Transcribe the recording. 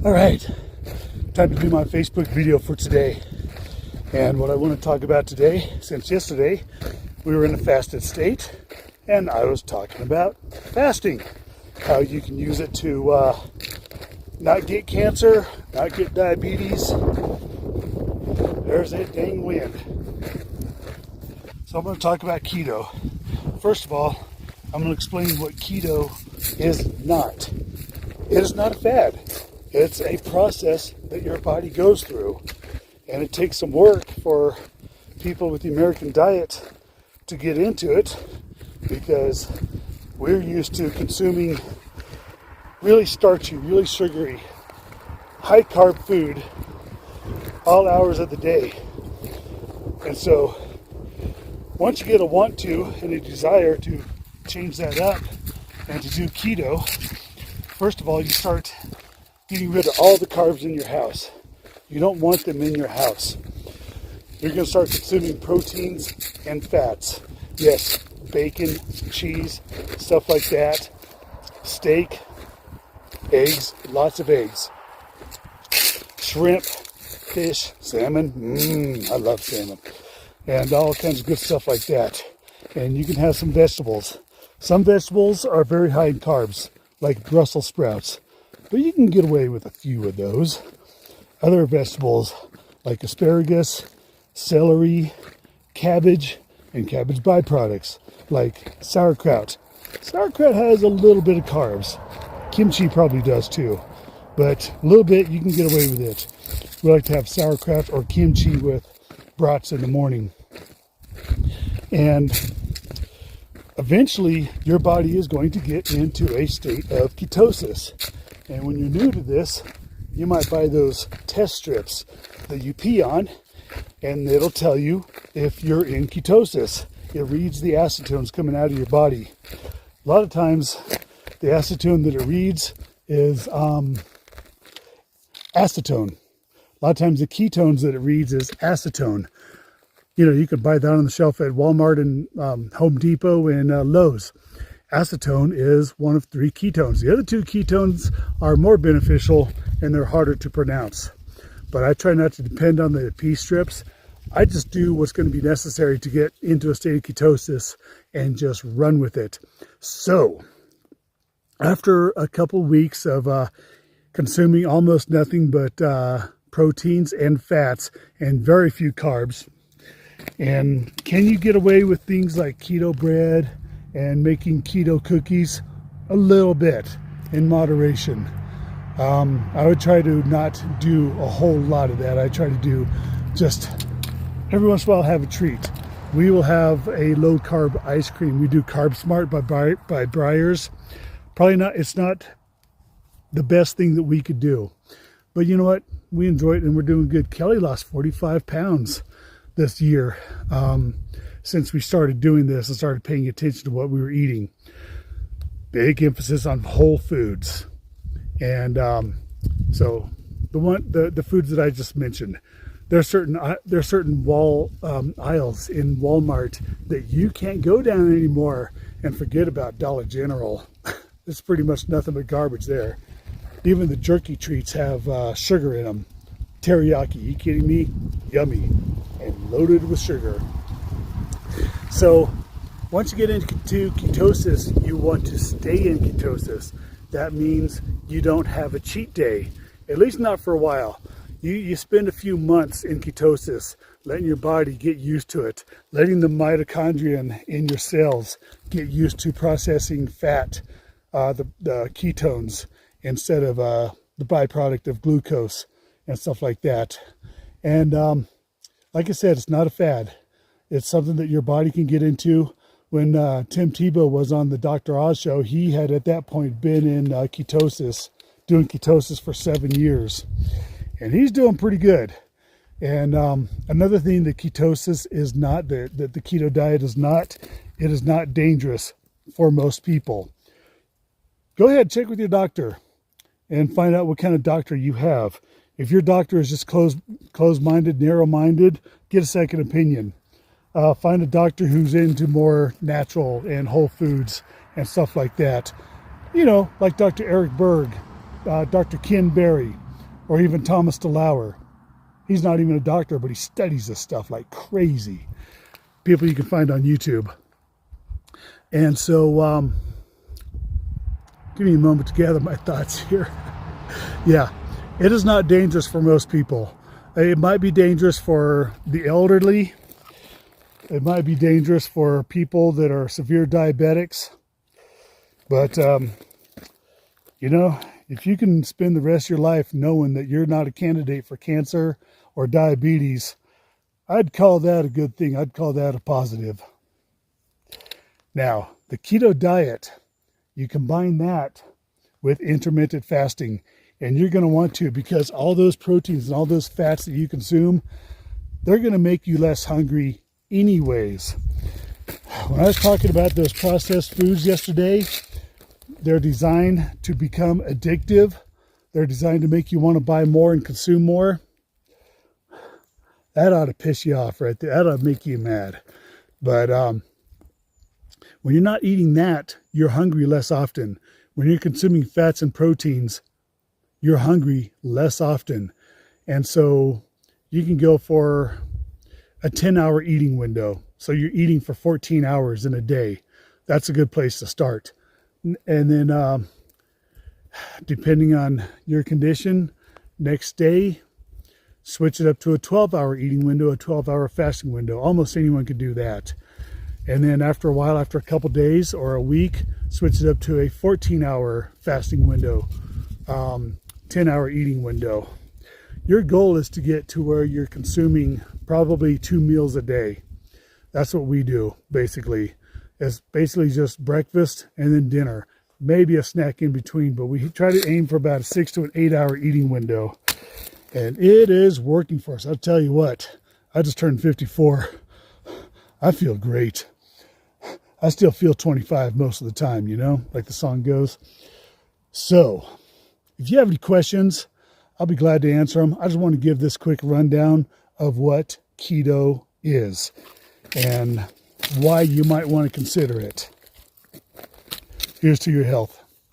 All right, time to do my Facebook video for today. And what I want to talk about today, since yesterday we were in a fasted state, and I was talking about fasting, how you can use it to not get cancer, not get diabetes. There's that dang wind. So I'm going to talk about keto. First of all, I'm going to explain what keto is not. It is not a fad. It's a process that your body goes through, and it takes some work for people with the American diet to get into it, because we're used to consuming really starchy, really sugary, high carb food all hours of the day. And so once you get a want to and a desire to change that up and to do keto, first of all, you start getting rid of all the carbs in your house. You don't want them in your house. You're going to start consuming proteins and fats. Yes, bacon, cheese, stuff like that. Steak, eggs, lots of eggs. Shrimp, fish, salmon. I love salmon. And all kinds of good stuff like that. And you can have some vegetables. Some vegetables are very high in carbs, like Brussels sprouts. But you can get away with a few of those. Other vegetables like asparagus, celery, cabbage, and cabbage byproducts like sauerkraut. Sauerkraut has a little bit of carbs. Kimchi probably does too. But a little bit, you can get away with it. We like to have sauerkraut or kimchi with brats in the morning. And eventually, your body is going to get into a state of ketosis. And when you're new to this, you might buy those test strips that you pee on, and it'll tell you if you're in ketosis. It reads the acetones coming out of your body. A lot of times, the acetone that it reads is acetone. A lot of times, the ketones that it reads is acetone. You know, you can buy that on the shelf at Walmart and Home Depot and Lowe's. Acetone is one of 3 ketones. The other 2 ketones are more beneficial and they're harder to pronounce. But I try not to depend on the pee strips. I just do what's going to be necessary to get into a state of ketosis and just run with it. So, after a couple weeks of consuming almost nothing but proteins and fats and very few carbs, and can you get away with things like keto bread and making keto cookies? A little bit in moderation. I would try to not do a whole lot of that. I try to do just every once in a while have a treat. We will have a low carb ice cream. We do Carb Smart by Breyers. Probably not, it's not the best thing that we could do. But you know what? We enjoy it and we're doing good. Kelly lost 45 pounds this year. Since we started doing this and started paying attention to what we were eating. Big emphasis on whole foods. And so the foods that I just mentioned, there's certain wall aisles in Walmart that you can't go down anymore, and forget about Dollar General. It's pretty much nothing but garbage there. Even the jerky treats have sugar in them. Teriyaki, you kidding me? Yummy and loaded with sugar. So once you get into ketosis, you want to stay in ketosis. That means you don't have a cheat day, at least not for a while. You spend a few months in ketosis, letting your body get used to it, letting the mitochondria in your cells get used to processing fat, the ketones, instead of the byproduct of glucose and stuff like that. And like I said, it's not a fad. It's something that your body can get into. When Tim Tebow was on the Dr. Oz show, he had at that point been in ketosis, doing ketosis for 7 years. And he's doing pretty good. And another thing that ketosis is not, that the keto diet is not, it is not dangerous for most people. Go ahead, check with your doctor and find out what kind of doctor you have. If your doctor is just closed-minded, narrow-minded, get a second opinion. Find a doctor who's into more natural and whole foods and stuff like that. You know, like Dr. Eric Berg, Dr. Ken Berry. or even Thomas DeLauer. He's not even a doctor, but he studies this stuff like crazy. People you can find on YouTube. And so, give me a moment to gather my thoughts here. Yeah, it is not dangerous for most people. It might be dangerous for the elderly. It might be dangerous for people that are severe diabetics. But, you know, if you can spend the rest of your life knowing that you're not a candidate for cancer or diabetes, I'd call that a good thing. I'd call that a positive. Now, the keto diet, you combine that with intermittent fasting, and you're going to want to, because all those proteins and all those fats that you consume, they're going to make you less hungry anyways. When I was talking about those processed foods yesterday, they're designed to become addictive. They're designed to make you want to buy more and consume more. That ought to piss you off right there. That ought to make you mad. But when you're not eating that, you're hungry less often. When you're consuming fats and proteins, you're hungry less often. And so you can go for a 10-hour eating window. So you're eating for 14 hours in a day. That's a good place to start. And then depending on your condition, next day, switch it up to a 12-hour eating window, a 12-hour fasting window. Almost anyone could do that. And then after a while, after a couple days or a week, switch it up to a 14-hour fasting window, 10-hour eating window. Your goal is to get to where you're consuming probably 2 meals a day. That's what we do, basically. It's basically just breakfast and then dinner. Maybe a snack in between, but we try to aim for about a 6 to an 8-hour eating window. And it is working for us. I'll tell you what, I just turned 54. I feel great. I still feel 25 most of the time, you know, like the song goes. So, if you have any questions, I'll be glad to answer them. I just want to give this quick rundown of what keto is and why you might want to consider it. Here's to your health.